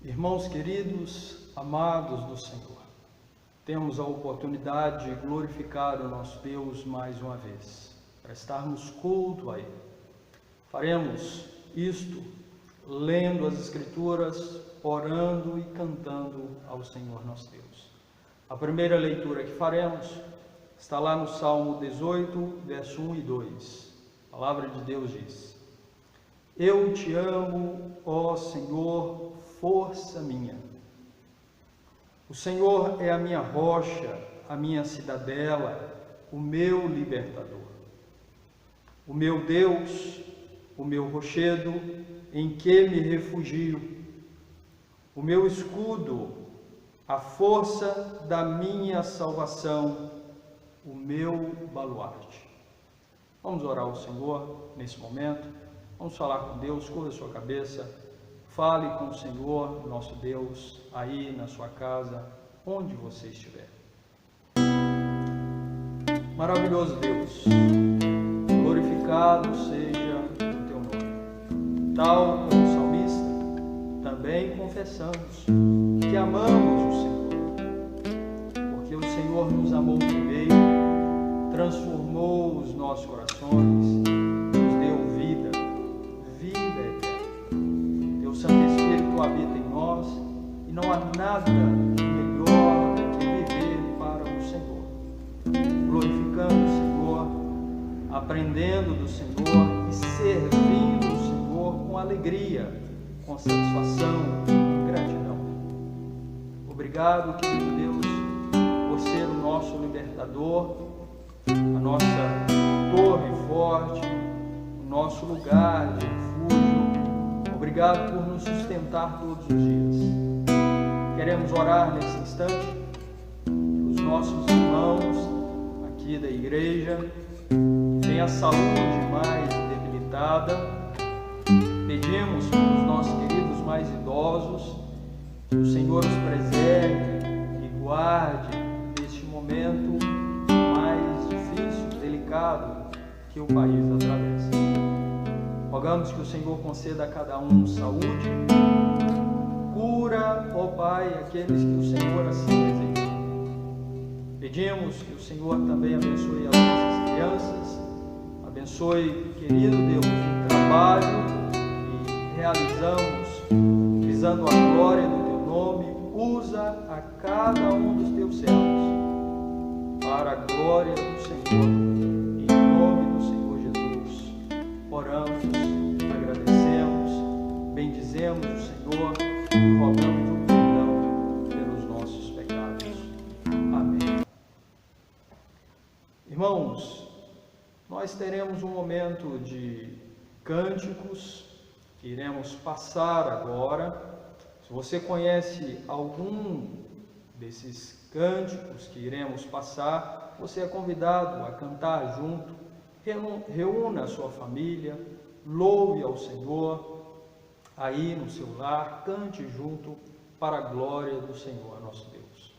Irmãos queridos, amados do Senhor, temos a oportunidade de glorificar o nosso Deus mais uma vez, prestarmos culto a Ele. Faremos isto lendo as Escrituras, orando e cantando ao Senhor nosso Deus. A primeira leitura que faremos está lá no Salmo 18, verso 1 e 2. A palavra de Deus diz: Eu te amo, ó Senhor, força minha. O Senhor é a minha rocha, a minha cidadela, o meu libertador. O meu Deus, o meu rochedo, em que me refugio. O meu escudo, a força da minha salvação, o meu baluarte. Vamos orar ao Senhor nesse momento. Vamos falar com Deus. Curva a sua cabeça. Fale com o Senhor, nosso Deus, aí na sua casa, onde você estiver. Maravilhoso Deus, glorificado seja o teu nome. Tal como o salmista, também confessamos que amamos o Senhor, porque o Senhor nos amou primeiro, transformou os nossos corações, nos deu vida eterna. Teu Santo Espírito habita em nós e não há nada melhor do que viver para o Senhor, glorificando o Senhor, aprendendo do Senhor e servindo o Senhor com alegria, com satisfação e gratidão. Obrigado, querido Deus, por ser o nosso libertador, a nossa torre forte, o nosso lugar de refúgio. Obrigado por nos sustentar todos os dias. Queremos orar nesse instante os nossos irmãos aqui da igreja que têm a saúde mais debilitada. Pedimos pelos nossos queridos mais idosos que o Senhor os preserve e guarde neste momento mais difícil, delicado que o país atravessa. Rogamos que o Senhor conceda a cada um saúde, cura, ó Pai, aqueles que o Senhor assim deseja. Pedimos que o Senhor também abençoe as nossas crianças, abençoe, querido Deus, o trabalho que realizamos visando a glória do Teu nome. Usa a cada um dos Teus servos para a glória do Senhor, em nome do Senhor Jesus. Oramos, agradecemos, bendizemos o Senhor e rogamos o perdão pelos nossos pecados. Amém. Irmãos, nós teremos um momento de cânticos que iremos passar agora. Se você conhece algum desses cânticos que iremos passar, você é convidado a cantar junto. Reúna a sua família, louve ao Senhor aí no seu lar, cante junto para a glória do Senhor nosso Deus.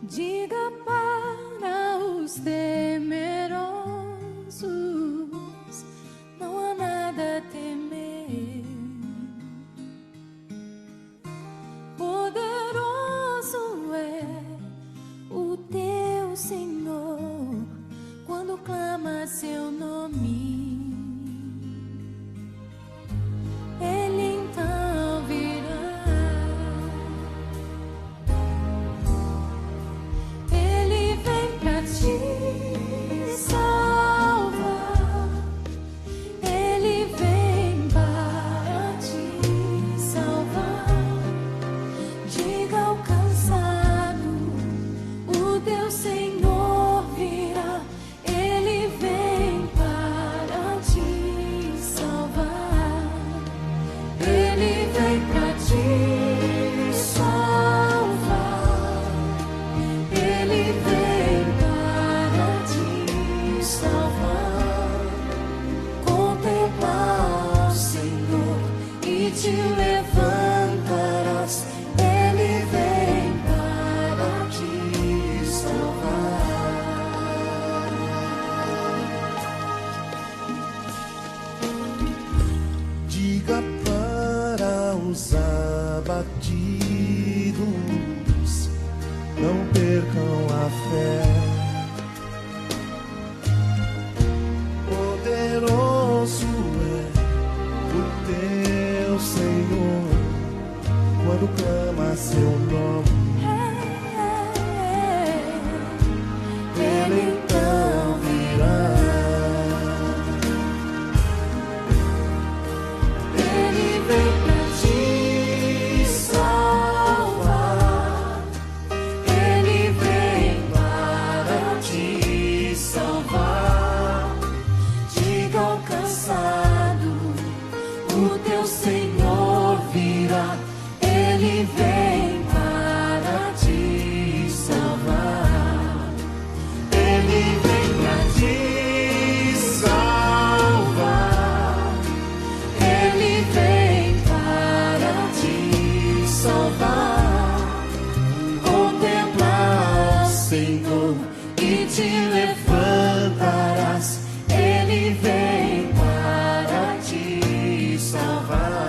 Diga para os temerosos, não há nada a temer. Poderoso é o teu Senhor quando clama seu nome. Ele então virá. Contemplar o Senhor e te levantarás. Ele vem para te salvar. Diga para os abatidos, não percam a fé. Poderoso é o teu Senhor quando clama seu nome. Ele então virá. Ele vem pra te salvar. Ele vem para te salvar. Diga ao cansado, o teu Senhor virá. Ele vem para te salvar. Ele vem pra te salvar. Ele vem para te salvar. Contempla o Senhor e te levantarás. Ele vem para te salvar.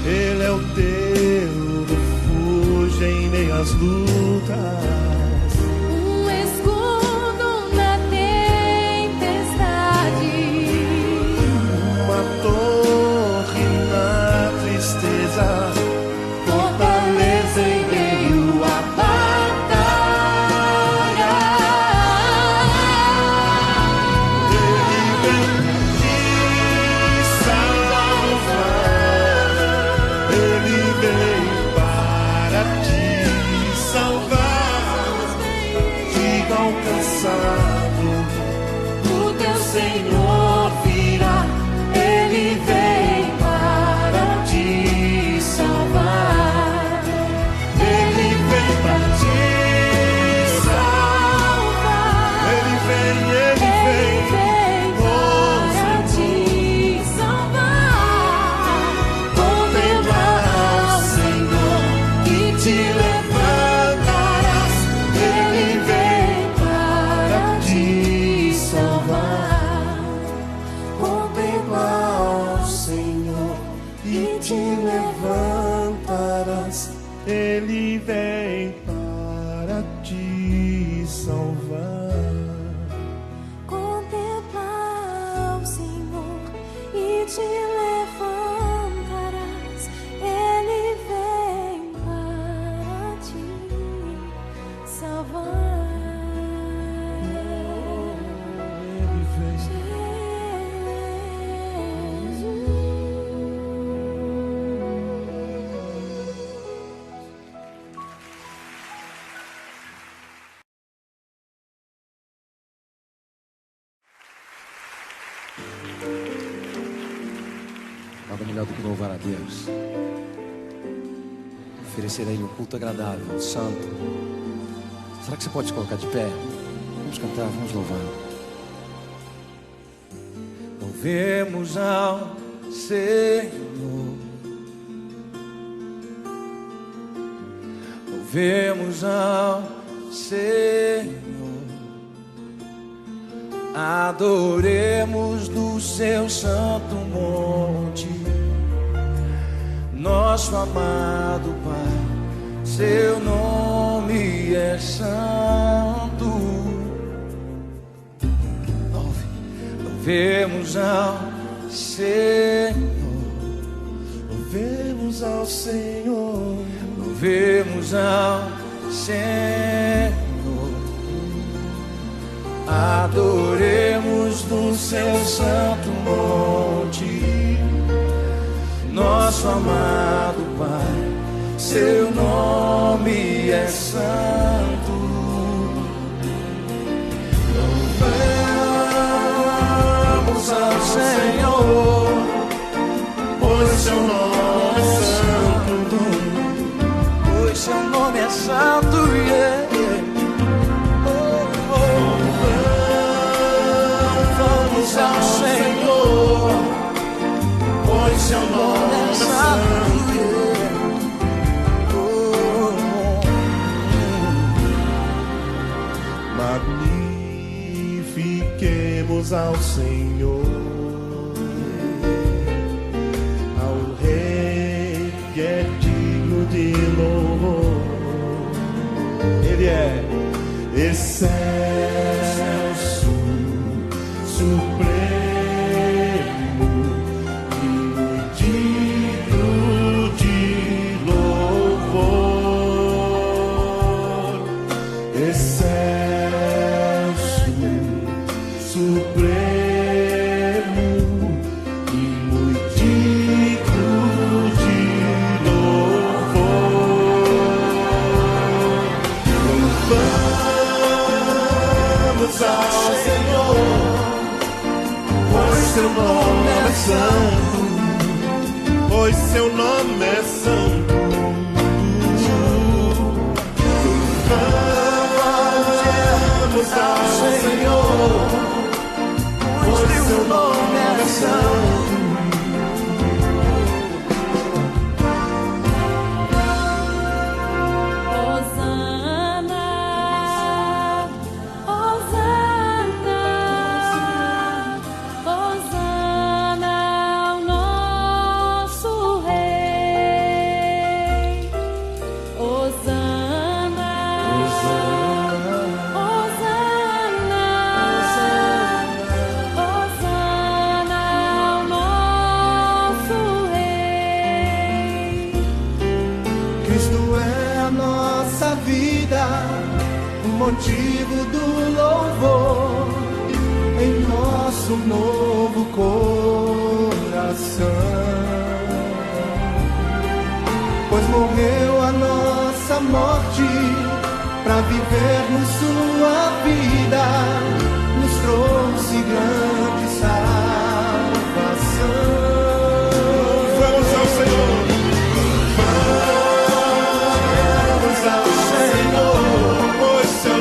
Ele é o teu refúgio em meio às lutas. Um escudo na tempestade. Uma torre na tristeza, Fortaleza em meio à batalha. Ele vem te salvar. Ele vem para te salvar. Diga ao cansado, O teu Senhor virá. Ele vem para te salvar. Ele vem para te salvar. ele vem Para te salvar. Contempla o Senhor e te levantarás. Ele vem para te salvar. Contempla o Senhor e te levantarás. Ele vem para te salvar. Contempla o Senhor e te levantarás. Ele vem para te salvar. Ele vem. Nada melhor do que louvar a Deus. Oferecer a Ele um culto agradável, santo. Será que você pode se colocar de pé? Vamos cantar, vamos louvar. Louvemos ao Senhor. Louvemos ao Senhor. Adoremos do seu santo monte, nosso amado Pai, seu nome é santo. Louvemos ao Senhor, Louvemos ao Senhor. louvemos ao Senhor. Adoremos do seu santo monte, nosso amado Pai, seu nome é santo. Louvamos ao Senhor, Pois seu nome é santo. pois seu nome é santo, yeah. Louvamos Ao Senhor, Cantemos ao Senhor, ao Rei que é digno de louvor. Ele é excelso, supremo e digno de louvor. Excelso, supremo e muito digno de louvor. Louvamos ao Senhor, pois seu nome é santo, pois seu nome é santo. Louvamos ao Senhor, pois seu nome é santo. Motivo do louvor em nosso novo coração, pois morreu a nossa morte para vivermos sua vida, nos trouxe grande salvação. Vamos ao Senhor, vamos ao Senhor. Seu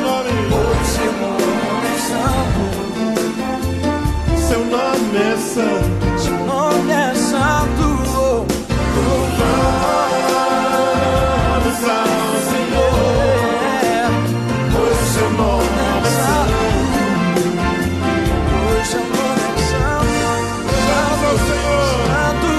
nome é santo, seu nome é santo, seu nome é santo. Louvamos ao Senhor, pois seu nome é santo, pois seu nome é santo. Louvamos ao Senhor, santo.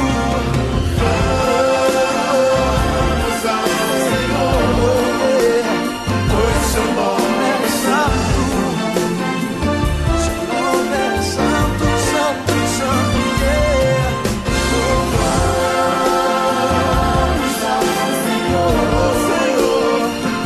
Louvamos ao Senhor,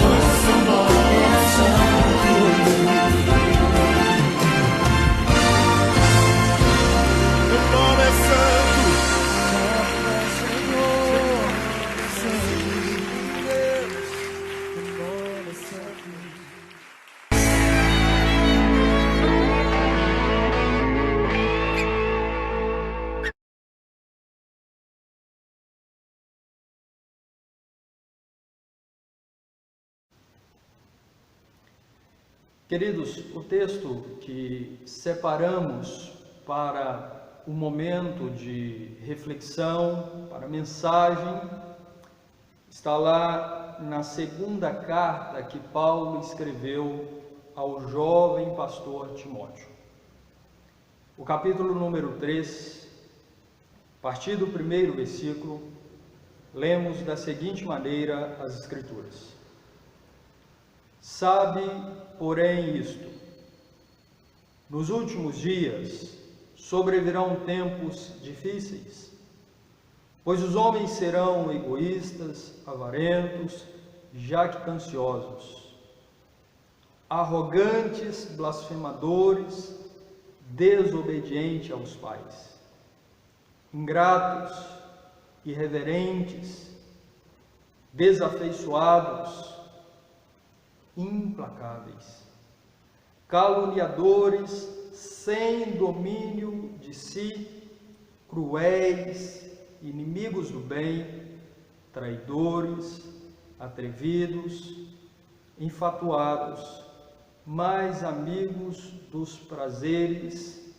pois seu nome Queridos, o texto que separamos para o momento de reflexão, para a mensagem, está lá na segunda carta que Paulo escreveu ao jovem pastor Timóteo. O capítulo número 3, a partir do primeiro versículo, lemos da seguinte maneira as Escrituras. Sabe, porém, isto: nos últimos dias sobrevirão tempos difíceis, pois os homens serão egoístas, avarentos, jactanciosos, arrogantes, blasfemadores, desobedientes aos pais, ingratos, irreverentes, desafeiçoados, implacáveis, caluniadores, sem domínio de si, cruéis, inimigos do bem, traidores, atrevidos, infatuados, mais amigos dos prazeres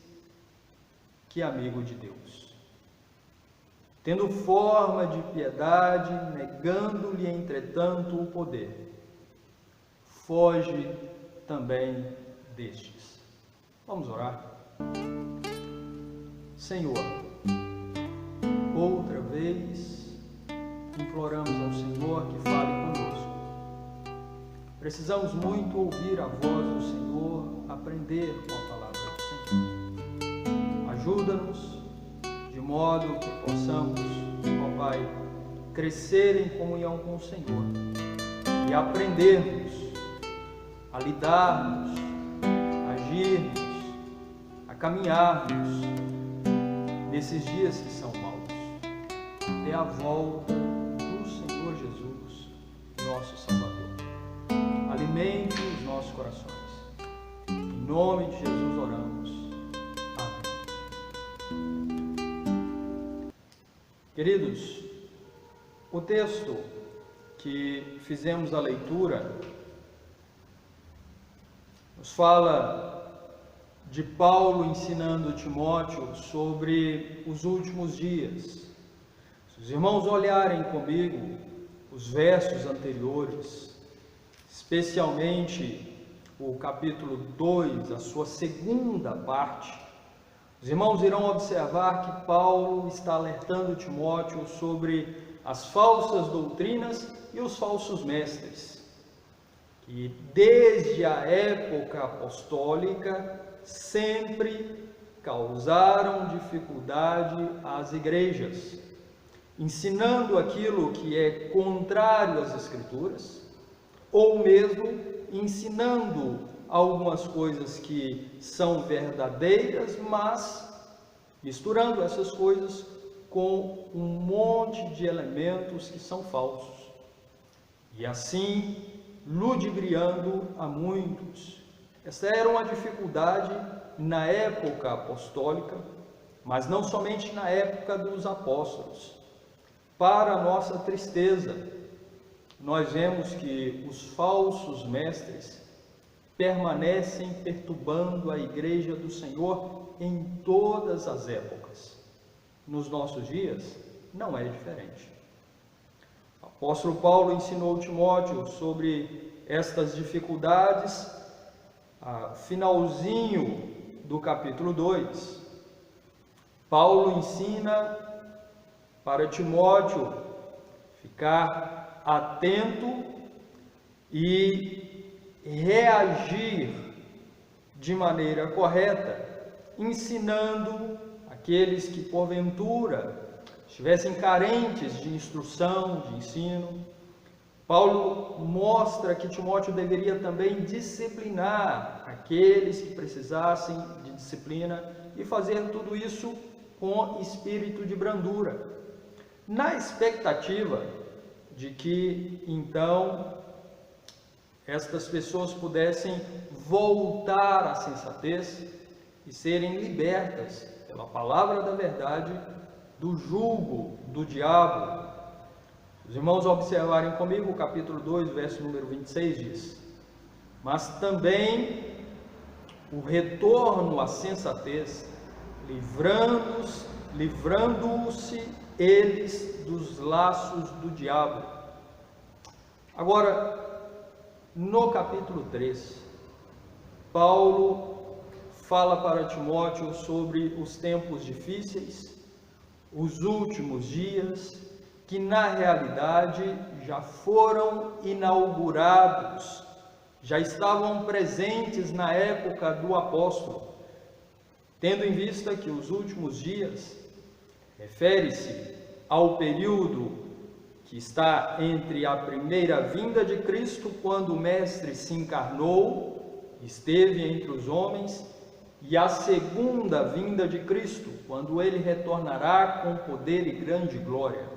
que amigo de Deus. Tendo forma de piedade, negando-lhe, entretanto, o poder. Foge também destes. Vamos orar. Senhor, outra vez imploramos ao Senhor que fale conosco. Precisamos muito ouvir a voz do Senhor, aprender com a palavra do Senhor. Ajuda-nos de modo que possamos, ó Pai, crescer em comunhão com o Senhor e aprendermos a lidarmos, a agirmos, a caminharmos nesses dias que são maus, até a volta do Senhor Jesus, nosso Salvador. Alimente os nossos corações. Em nome de Jesus oramos. Amém. Queridos, o texto que fizemos a leitura nos fala de Paulo ensinando Timóteo sobre os últimos dias. Se os irmãos olharem comigo os versos anteriores, especialmente o capítulo 2, a sua segunda parte, os irmãos irão observar que Paulo está alertando Timóteo sobre as falsas doutrinas e os falsos mestres, que desde a época apostólica sempre causaram dificuldade às igrejas, ensinando aquilo que é contrário às Escrituras, ou mesmo ensinando algumas coisas que são verdadeiras, mas misturando essas coisas com um monte de elementos que são falsos, e assim ludibriando a muitos. Essa era uma dificuldade na época apostólica, mas não somente na época dos apóstolos. Para nossa tristeza, nós vemos que os falsos mestres permanecem perturbando a igreja do Senhor em todas as épocas. Nos nossos dias, não é diferente. O apóstolo Paulo ensinou Timóteo sobre estas dificuldades, finalzinho do capítulo 2. Paulo ensina para Timóteo ficar atento e reagir de maneira correta, ensinando aqueles que porventura estivessem carentes de instrução, de ensino. Paulo mostra que Timóteo deveria também disciplinar aqueles que precisassem de disciplina e fazer tudo isso com espírito de brandura, na expectativa de que então estas pessoas pudessem voltar à sensatez e serem libertas pela palavra da verdade do jugo do diabo. Os irmãos observarem comigo o capítulo 2, verso número 26 diz: mas também o retorno à sensatez, livrando-se eles dos laços do diabo. Agora, no capítulo 3, Paulo fala para Timóteo sobre os tempos difíceis, os últimos dias, que na realidade já foram inaugurados, já estavam presentes na época do apóstolo, tendo em vista que os últimos dias refere-se ao período que está entre a primeira vinda de Cristo, quando o Mestre se encarnou, esteve entre os homens, e a segunda vinda de Cristo, quando ele retornará com poder e grande glória.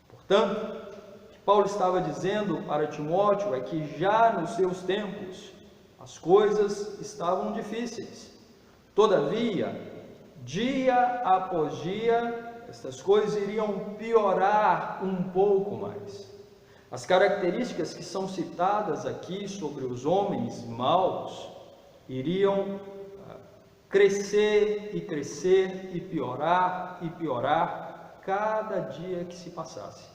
Portanto, o que Paulo estava dizendo para Timóteo é que já nos seus tempos as coisas estavam difíceis. Todavia, dia após dia, estas coisas iriam piorar um pouco mais. As características que são citadas aqui sobre os homens maus iriam crescer e piorar cada dia que se passasse.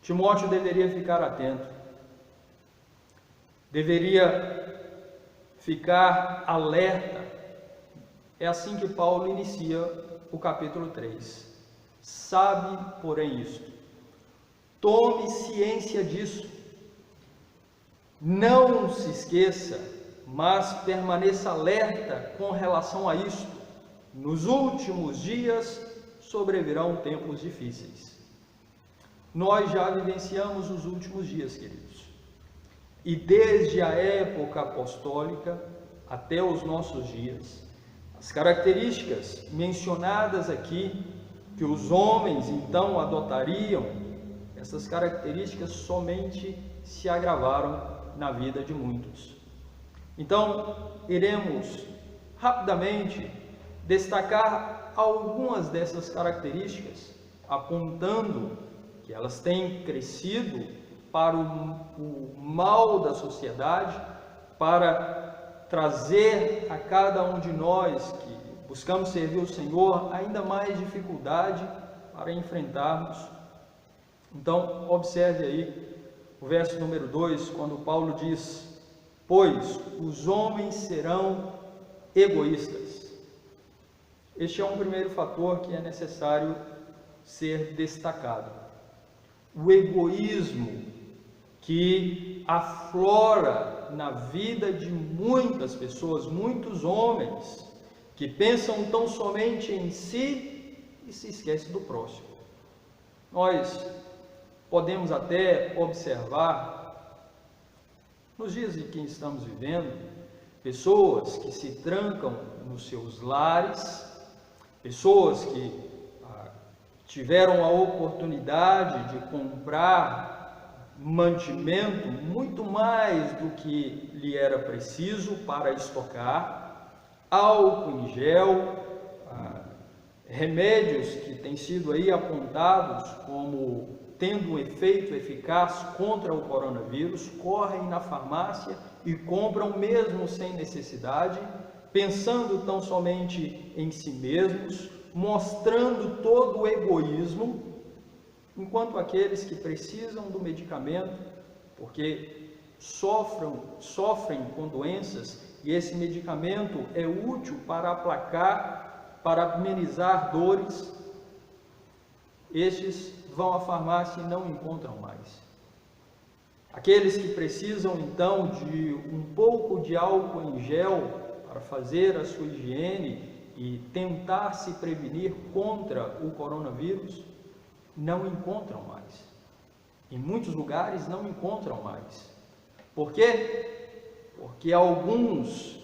Timóteo deveria ficar atento, deveria ficar alerta É assim que Paulo inicia o capítulo 3. Sabe, porém, isto. Tome ciência disso. Não se esqueça, mas permaneça alerta com relação a isto. Nos últimos dias sobrevirão tempos difíceis. Nós já vivenciamos os últimos dias, queridos. E desde a época apostólica até os nossos dias, as características mencionadas aqui, que os homens então adotariam, essas características somente se agravaram na vida de muitos. Então, iremos rapidamente destacar algumas dessas características, apontando que elas têm crescido para o mal da sociedade, para trazer a cada um de nós que buscamos servir o Senhor ainda mais dificuldade para enfrentarmos. Então, observe aí o verso número 2, quando Paulo diz: pois os homens serão egoístas. Este é um primeiro fator que é necessário ser destacado. O egoísmo que aflora na vida de muitas pessoas, muitos homens, que pensam tão somente em si e se esquecem do próximo. Nós podemos até observar, nos dias em que estamos vivendo, pessoas que se trancam nos seus lares, pessoas que tiveram a oportunidade de comprar mantimento muito mais do que lhe era preciso para estocar, álcool em gel, remédios que têm sido aí apontados como tendo um efeito eficaz contra o coronavírus, correm na farmácia e compram mesmo sem necessidade, pensando tão somente em si mesmos, mostrando todo o egoísmo, enquanto aqueles que precisam do medicamento, porque sofrem com doenças, e esse medicamento é útil para aplacar, para amenizar dores, estes vão à farmácia e não encontram mais. Aqueles que precisam então de um pouco de álcool em gel para fazer a sua higiene e tentar se prevenir contra o coronavírus, não encontram mais. Em muitos lugares não encontram mais. Por quê? Porque alguns,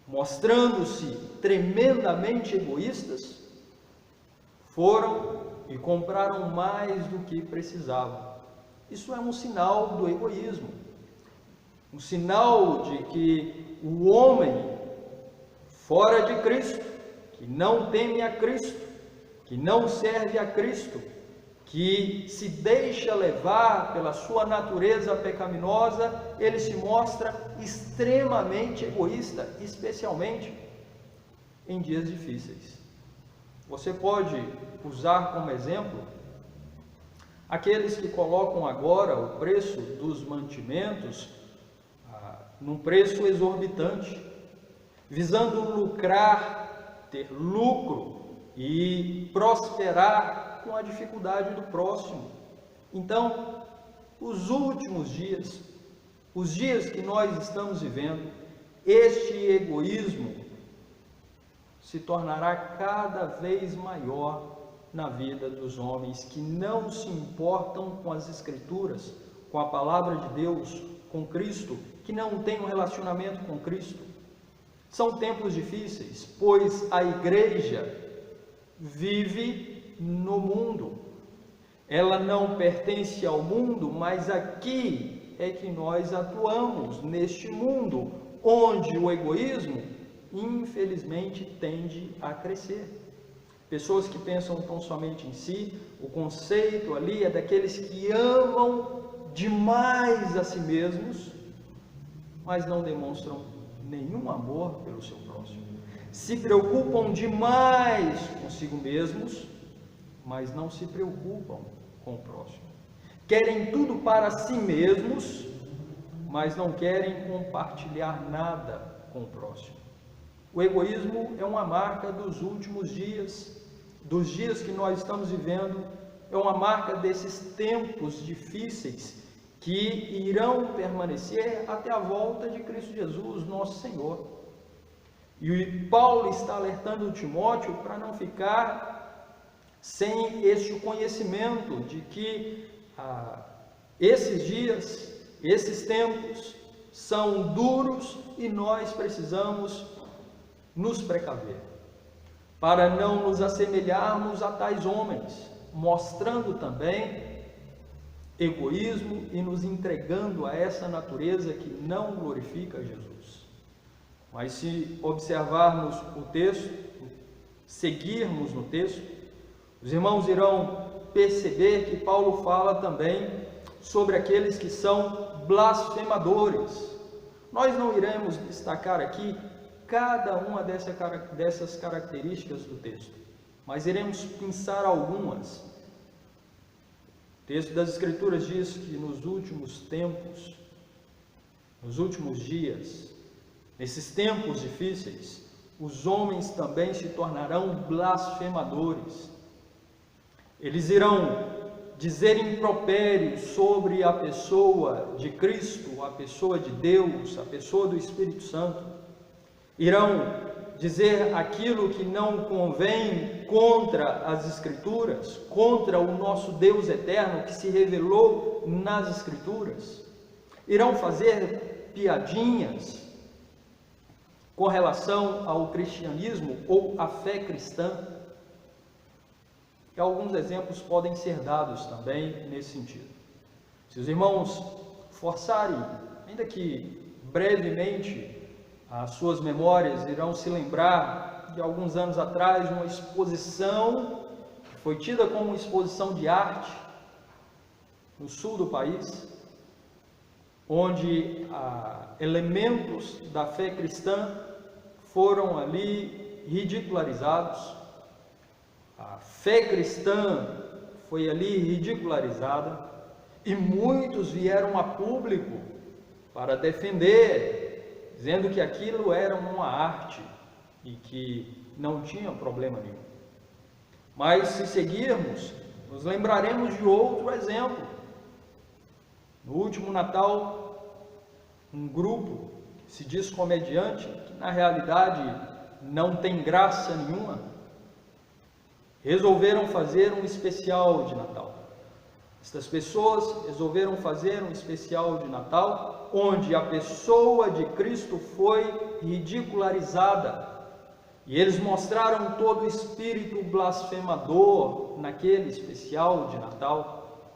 mostrando-se tremendamente egoístas, foram e compraram mais do que precisavam. Isso é um sinal do egoísmo, um sinal de que o homem fora de Cristo, que não teme a Cristo, que não serve a Cristo, que se deixa levar pela sua natureza pecaminosa, ele se mostra extremamente egoísta, especialmente em dias difíceis. Você pode usar como exemplo aqueles que colocam agora o preço dos mantimentos num preço exorbitante, visando lucrar, ter lucro e prosperar com a dificuldade do próximo. Então, os últimos dias, os dias que nós estamos vivendo, este egoísmo se tornará cada vez maior na vida dos homens que não se importam com as Escrituras, com a palavra de Deus, com Cristo, que não têm um relacionamento com Cristo. São tempos difíceis, pois a igreja vive no mundo. Ela não pertence ao mundo, mas aqui é que nós atuamos, neste mundo, onde o egoísmo, infelizmente, tende a crescer. Pessoas que pensam tão somente em si, o conceito ali é daqueles que amam demais a si mesmos, mas não demonstram nenhum amor pelo seu próximo. Se preocupam demais consigo mesmos, mas não se preocupam com o próximo. Querem tudo para si mesmos, mas não querem compartilhar nada com o próximo. O egoísmo é uma marca dos últimos dias, dos dias que nós estamos vivendo, é uma marca desses tempos difíceis que irão permanecer até a volta de Cristo Jesus, nosso Senhor. E Paulo está alertando Timóteo para não ficar sem este conhecimento de que esses dias, esses tempos são duros e nós precisamos nos precaver, para não nos assemelharmos a tais homens, mostrando também egoísmo e nos entregando a essa natureza que não glorifica Jesus. Mas se observarmos o texto, seguirmos no texto, os irmãos irão perceber que Paulo fala também sobre aqueles que são blasfemadores. Nós não iremos destacar aqui cada uma dessas características do texto, mas iremos pensar algumas. O texto das Escrituras diz que nos últimos tempos, nos últimos dias, nesses tempos difíceis, os homens também se tornarão blasfemadores. Eles irão dizer impropérios sobre a pessoa de Cristo, a pessoa de Deus, a pessoa do Espírito Santo. Irão dizer aquilo que não convém contra as Escrituras, contra o nosso Deus eterno que se revelou nas Escrituras. Irão fazer piadinhas com relação ao cristianismo ou à fé cristã. E alguns exemplos podem ser dados também nesse sentido. Se os irmãos forçarem, ainda que brevemente, as suas memórias, irão se lembrar de alguns anos atrás, uma exposição que foi tida como uma exposição de arte no sul do país, onde elementos da fé cristã foram ali ridicularizados. A fé cristã foi ali ridicularizada e muitos vieram a público para defender, dizendo que aquilo era uma arte e que não tinha problema nenhum. Mas se seguirmos, nos lembraremos de outro exemplo. No último Natal, um grupo que se diz comediante, que na realidade não tem graça nenhuma, resolveram fazer um especial de Natal. Estas pessoas resolveram fazer um especial de Natal, onde a pessoa de Cristo foi ridicularizada. E eles mostraram todo o espírito blasfemador naquele especial de Natal.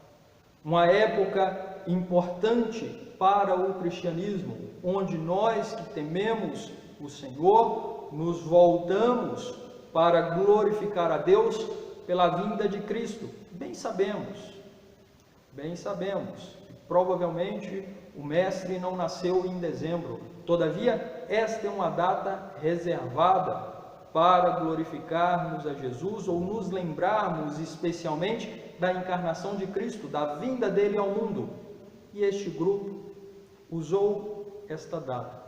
Uma época importante para o cristianismo, onde nós que tememos o Senhor, nos voltamos para glorificar a Deus pela vinda de Cristo. Bem sabemos, que provavelmente o Mestre não nasceu em dezembro. Todavia, esta é uma data reservada para glorificarmos a Jesus ou nos lembrarmos especialmente da encarnação de Cristo, da vinda dele ao mundo. E este grupo usou esta data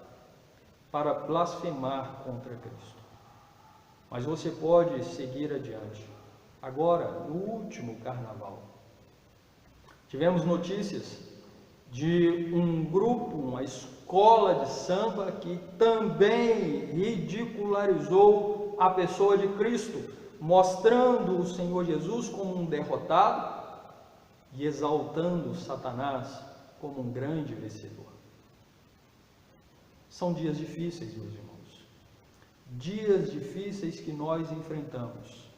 para blasfemar contra Cristo. Mas você pode seguir adiante. Agora, no último carnaval, tivemos notícias de um grupo, uma escola de samba que também ridicularizou a pessoa de Cristo, mostrando o Senhor Jesus como um derrotado e exaltando Satanás como um grande vencedor. São dias difíceis, meus irmãos. Dias difíceis que nós enfrentamos.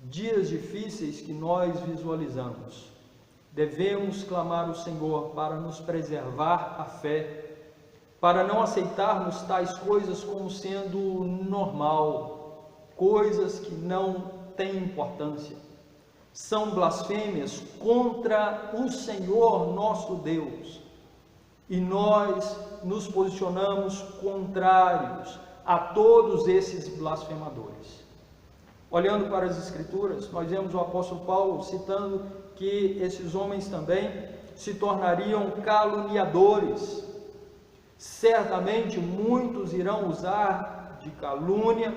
Dias difíceis que nós visualizamos. Devemos clamar ao Senhor para nos preservar a fé, para não aceitarmos tais coisas como sendo normal, coisas que não têm importância. São blasfêmias contra o Senhor nosso Deus. E nós nos posicionamos contrários a todos esses blasfemadores. Olhando para as Escrituras, nós vemos o apóstolo Paulo citando que esses homens também se tornariam caluniadores. Certamente muitos irão usar de calúnia,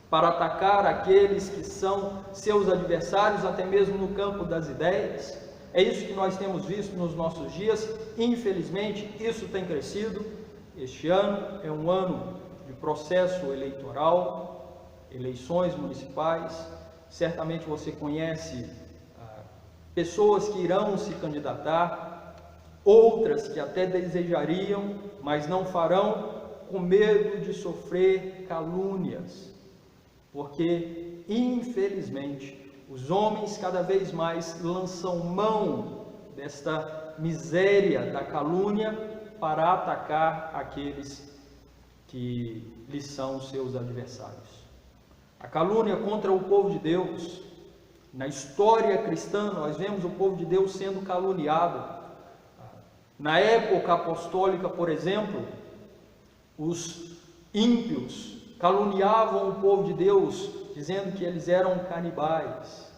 para atacar aqueles que são seus adversários, até mesmo no campo das ideias. É isso que nós temos visto nos nossos dias. Infelizmente, isso tem crescido. Este ano é um ano de processo eleitoral, eleições municipais. Certamente você conhece pessoas que irão se candidatar, outras que até desejariam, mas não farão, com medo de sofrer calúnias. Porque, infelizmente, os homens cada vez mais lançam mão desta miséria da calúnia para atacar aqueles que lhes são seus adversários. A calúnia contra o povo de Deus, na história cristã, nós vemos o povo de Deus sendo caluniado. Na época apostólica, por exemplo, os ímpios caluniavam o povo de Deus, dizendo que eles eram canibais,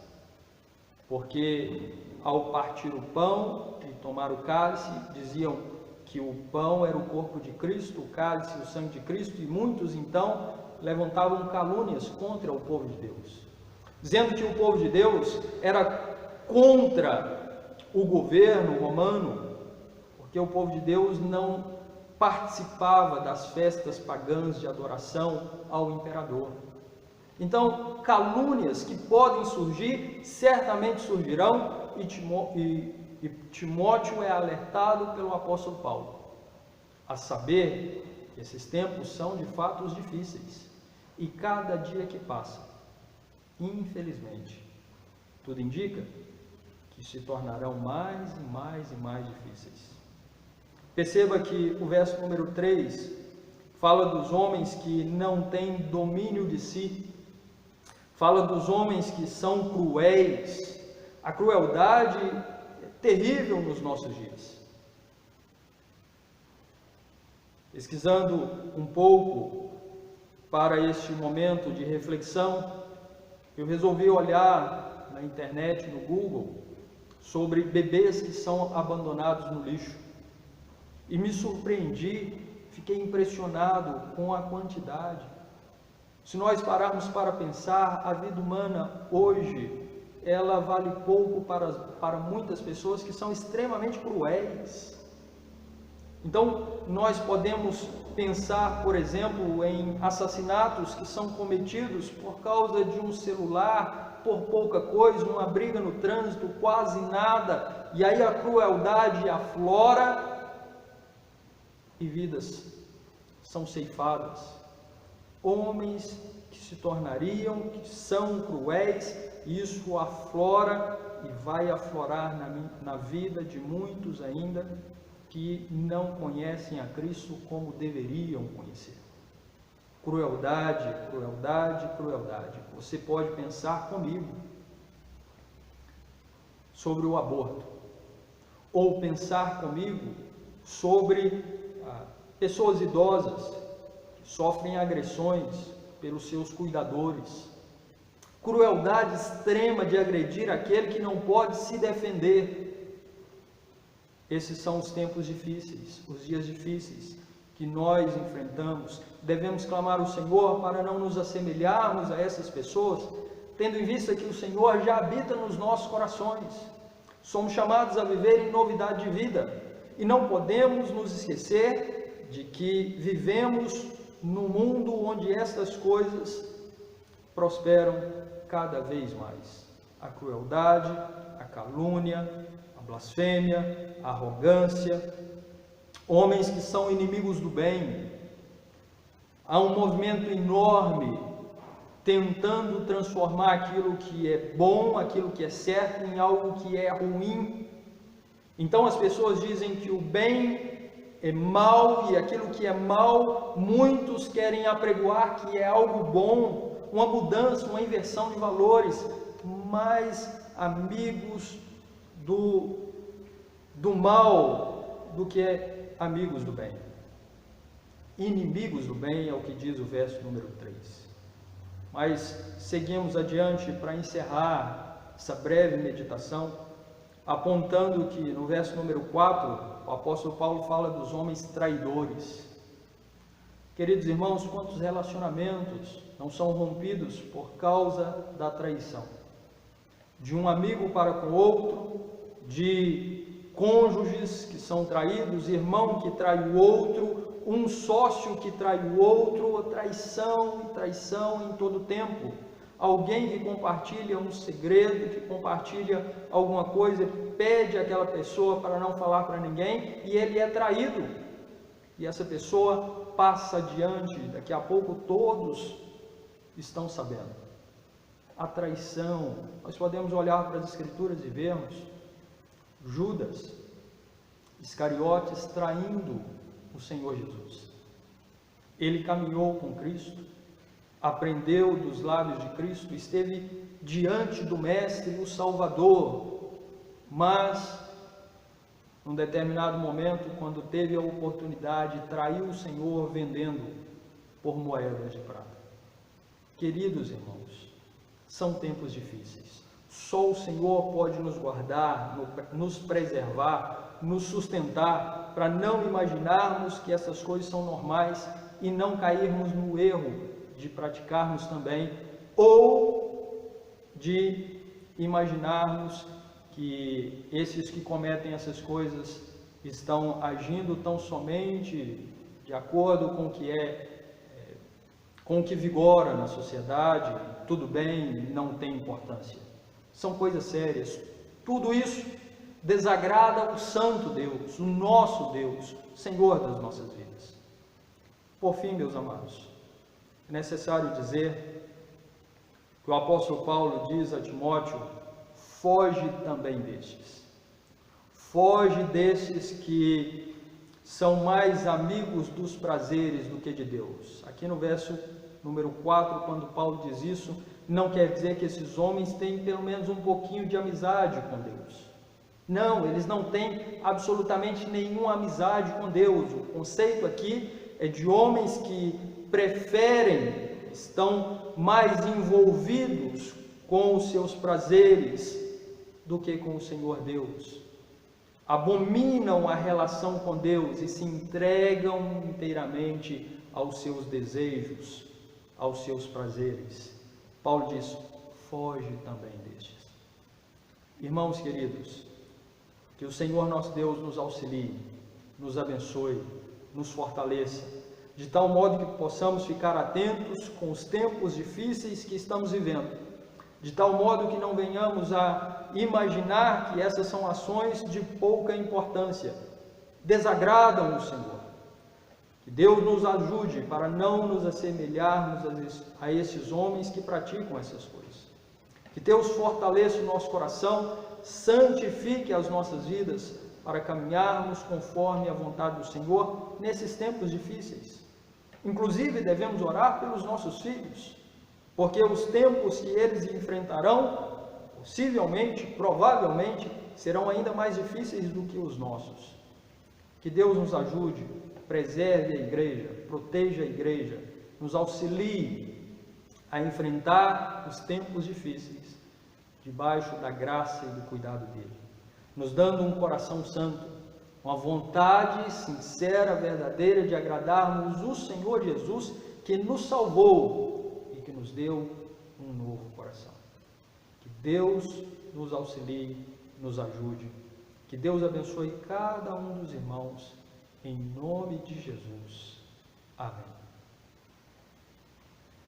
porque ao partir o pão e tomar o cálice, diziam que o pão era o corpo de Cristo, o cálice o sangue de Cristo, e muitos então levantavam calúnias contra o povo de Deus, dizendo que o povo de Deus era contra o governo romano, porque o povo de Deus não participava das festas pagãs de adoração ao imperador. Então, calúnias que podem surgir, certamente surgirão, e Timóteo é alertado pelo apóstolo Paulo a saber que esses tempos são de fato difíceis, e cada dia que passa, infelizmente, tudo indica que se tornarão mais e mais e mais difíceis. Perceba que o verso número 3 fala dos homens que não têm domínio de si, fala dos homens que são cruéis. A crueldade é terrível nos nossos dias. Pesquisando um pouco para este momento de reflexão, eu resolvi olhar na internet, no Google, sobre bebês que são abandonados no lixo. E me surpreendi, fiquei impressionado com a quantidade. Se nós pararmos para pensar, a vida humana hoje, ela vale pouco para muitas pessoas que são extremamente cruéis. Então, nós podemos pensar, por exemplo, em assassinatos que são cometidos por causa de um celular, por pouca coisa, uma briga no trânsito, quase nada, e aí a crueldade aflora e vidas são ceifadas. Homens que se tornariam, que são cruéis, isso aflora e vai aflorar na vida de muitos ainda que não conhecem a Cristo como deveriam conhecer. Crueldade, crueldade, crueldade. Você pode pensar comigo sobre o aborto, ou pensar comigo sobre pessoas idosas que sofrem agressões pelos seus cuidadores. Crueldade extrema de agredir aquele que não pode se defender. Esses são os tempos difíceis, os dias difíceis que nós enfrentamos. Devemos clamar ao Senhor para não nos assemelharmos a essas pessoas, tendo em vista que o Senhor já habita nos nossos corações. Somos chamados a viver em novidade de vida e não podemos nos esquecer de que vivemos num mundo onde estas coisas prosperam cada vez mais. A crueldade, a calúnia, a blasfêmia, a arrogância, homens que são inimigos do bem. Há um movimento enorme tentando transformar aquilo que é bom, aquilo que é certo, em algo que é ruim. Então as pessoas dizem que o bem é mal e aquilo que é mal, muitos querem apregoar que é algo bom, uma mudança, uma inversão de valores, mais amigos do mal do que amigos do bem. Inimigos do bem é o que diz o verso número 3. Mas seguimos adiante para encerrar essa breve meditação, apontando que no verso número 4, o apóstolo Paulo fala dos homens traidores. Queridos irmãos, quantos relacionamentos não são rompidos por causa da traição? De um amigo para com outro, de cônjuges que são traídos, irmão que trai o outro, um sócio que trai o outro, traição e traição em todo tempo. Alguém que compartilha um segredo, que compartilha alguma coisa, pede àquela pessoa para não falar para ninguém e ele é traído. E essa pessoa passa adiante, daqui a pouco todos estão sabendo. A traição, nós podemos olhar para as Escrituras e vermos Judas Iscariotes traindo o Senhor Jesus. Ele caminhou com Cristo, aprendeu dos lábios de Cristo, esteve diante do Mestre, o Salvador, mas num determinado momento, quando teve a oportunidade, traiu o Senhor vendendo por moedas de prata. Queridos irmãos, são tempos difíceis. Só o Senhor pode nos guardar, nos preservar, nos sustentar, para não imaginarmos que essas coisas são normais e não cairmos no erro de praticarmos também, ou de imaginarmos que esses que cometem essas coisas estão agindo tão somente de acordo com o que vigora na sociedade, tudo bem, não tem importância. São coisas sérias. Tudo isso desagrada o Santo Deus, o nosso Deus, Senhor das nossas vidas. Por fim, meus amados, é necessário dizer que o apóstolo Paulo diz a Timóteo: foge também destes. Foge destes que são mais amigos dos prazeres do que de Deus. Aqui no verso número 4, quando Paulo diz isso, não quer dizer que esses homens têm pelo menos um pouquinho de amizade com Deus. Não, eles não têm absolutamente nenhuma amizade com Deus. O conceito aqui é de homens que preferem, estão mais envolvidos com os seus prazeres do que com o Senhor Deus. Abominam a relação com Deus e se entregam inteiramente aos seus desejos, aos seus prazeres. Paulo diz: foge também destes. Irmãos queridos, que o Senhor nosso Deus nos auxilie, nos abençoe, nos fortaleça, de tal modo que possamos ficar atentos com os tempos difíceis que estamos vivendo, de tal modo que não venhamos a imaginar que essas são ações de pouca importância, desagradam o Senhor. Que Deus nos ajude para não nos assemelharmos a esses homens que praticam essas coisas. Que Deus fortaleça o nosso coração, santifique as nossas vidas para caminharmos conforme a vontade do Senhor nesses tempos difíceis. Inclusive devemos orar pelos nossos filhos, porque os tempos que eles enfrentarão, possivelmente, provavelmente, serão ainda mais difíceis do que os nossos. Que Deus nos ajude, preserve a igreja, proteja a igreja, nos auxilie a enfrentar os tempos difíceis, debaixo da graça e do cuidado dele, nos dando um coração santo, uma vontade sincera, verdadeira de agradarmos o Senhor Jesus, que nos salvou e que nos deu um novo coração. Que Deus nos auxilie, nos ajude, que Deus abençoe cada um dos irmãos, em nome de Jesus. Amém.